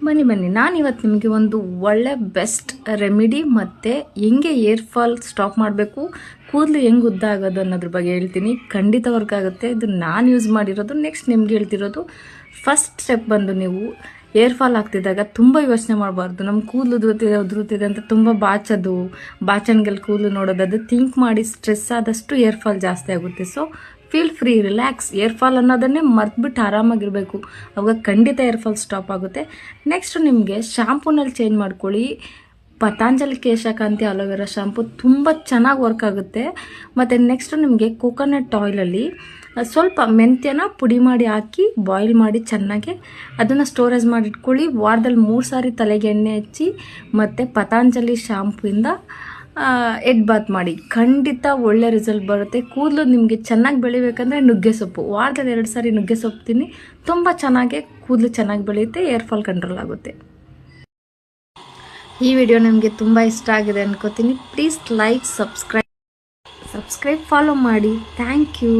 ಬನ್ನಿ ನಾನು ಇವತ್ತು ನಿಮಗೆ ಒಂದು ಒಳ್ಳೆ ಬೆಸ್ಟ್ ರೆಮಿಡಿ ಮತ್ತು ಹೆಂಗೆ ಏರ್ ಫಾಲ್ ಸ್ಟಾಪ್ ಮಾಡಬೇಕು, ಕೂದಲು ಹೆಂಗೆ ಉದ್ದ ಆಗೋದು ಅನ್ನೋದ್ರ ಬಗ್ಗೆ ಹೇಳ್ತೀನಿ. ಖಂಡಿತ ವರ್ಕ್ ಆಗುತ್ತೆ. ಇದು ನಾನು ಯೂಸ್ ಮಾಡಿರೋದು. ನೆಕ್ಸ್ಟ್ ನಿಮ್ಗೆ ಹೇಳ್ತಿರೋದು, ಫಸ್ಟ್ ಸ್ಟೆಪ್ ಬಂದು ನೀವು ಏರ್ ಫಾಲ್ ಆಗ್ತಿದ್ದಾಗ ತುಂಬ ಯೋಚನೆ ಮಾಡಬಾರ್ದು. ನಮ್ಮ ಕೂದಲು ಉದುರುತ್ತಿದೆ ಅಂತ ತುಂಬ ಬಾಚಣಿಗೆಲ್ಲಿ ಕೂದಲು ನೋಡೋದು, ಅದು ಥಿಂಕ್ ಮಾಡಿ ಸ್ಟ್ರೆಸ್ ಆದಷ್ಟು ಏರ್ ಫಾಲ್ ಜಾಸ್ತಿ ಆಗುತ್ತೆ. So feel free, relax. Hair fall ಅನ್ನೋದನ್ನೇ ಮರ್ತ್ಬಿಟ್ಟು ಆರಾಮಾಗಿರಬೇಕು, ಅವಾಗ ಖಂಡಿತ ಏರ್ ಫಾಲ್ ಸ್ಟಾಪ್ ಆಗುತ್ತೆ. ನೆಕ್ಸ್ಟು ನಿಮಗೆ ಶಾಂಪೂನಲ್ಲಿ ಚೇಂಜ್ ಮಾಡ್ಕೊಳ್ಳಿ. ಪತಾಂಜಲಿ ಕೇಶಕಾಂತಿ ಅಲೋವೆರಾ ಶಾಂಪು ತುಂಬ ಚೆನ್ನಾಗಿ ವರ್ಕ್ ಆಗುತ್ತೆ. ಮತ್ತು ನೆಕ್ಸ್ಟು ನಿಮಗೆ ಕೋಕೋನಟ್ ಆಯಿಲಲ್ಲಿ ಸ್ವಲ್ಪ ಮೆಂತ್ಯನ ಪುಡಿ ಮಾಡಿ ಹಾಕಿ ಬಾಯ್ಲ್ ಮಾಡಿ ಚೆನ್ನಾಗಿ ಅದನ್ನು ಸ್ಟೋರೇಜ್ ಮಾಡಿ ಇಟ್ಕೊಳ್ಳಿ. ವಾರದಲ್ಲಿ 3 ಸಾರಿ ತಲೆಗೆ ಎಣ್ಣೆ ಹಚ್ಚಿ ಮತ್ತು ಪತಾಂಜಲಿ ಶಾಂಪುಯಿಂದ ಎಡ್ ಬಾತ್ ಮಾಡಿ. ಖಂಡಿತ ಒಳ್ಳೆ ರಿಸಲ್ಟ್ ಬರುತ್ತೆ. ಕೂದಲು ನಿಮಗೆ ಚೆನ್ನಾಗಿ ಬೆಳಿಬೇಕಂದ್ರೆ ನುಗ್ಗೆ ಸೊಪ್ಪು ವಾರದಲ್ಲಿ 2 ಸಾರಿ ನುಗ್ಗೆ ಸೊಪ್ಪು ತಿನ್ನಿ. ತುಂಬ ಚೆನ್ನಾಗಿ ಕೂದಲು ಚೆನ್ನಾಗಿ ಬೆಳೆಯುತ್ತೆ, ಏರ್ ಫಾಲ್ ಕಂಟ್ರೋಲ್ ಆಗುತ್ತೆ. ಈ ವಿಡಿಯೋ ನಿಮಗೆ ತುಂಬ ಇಷ್ಟ ಆಗಿದೆ ಅನ್ಕೋತೀನಿ. ಪ್ಲೀಸ್ ಲೈಕ್, ಸಬ್ಸ್ಕ್ರೈಬ್ ಫಾಲೋ ಮಾಡಿ. Thank you.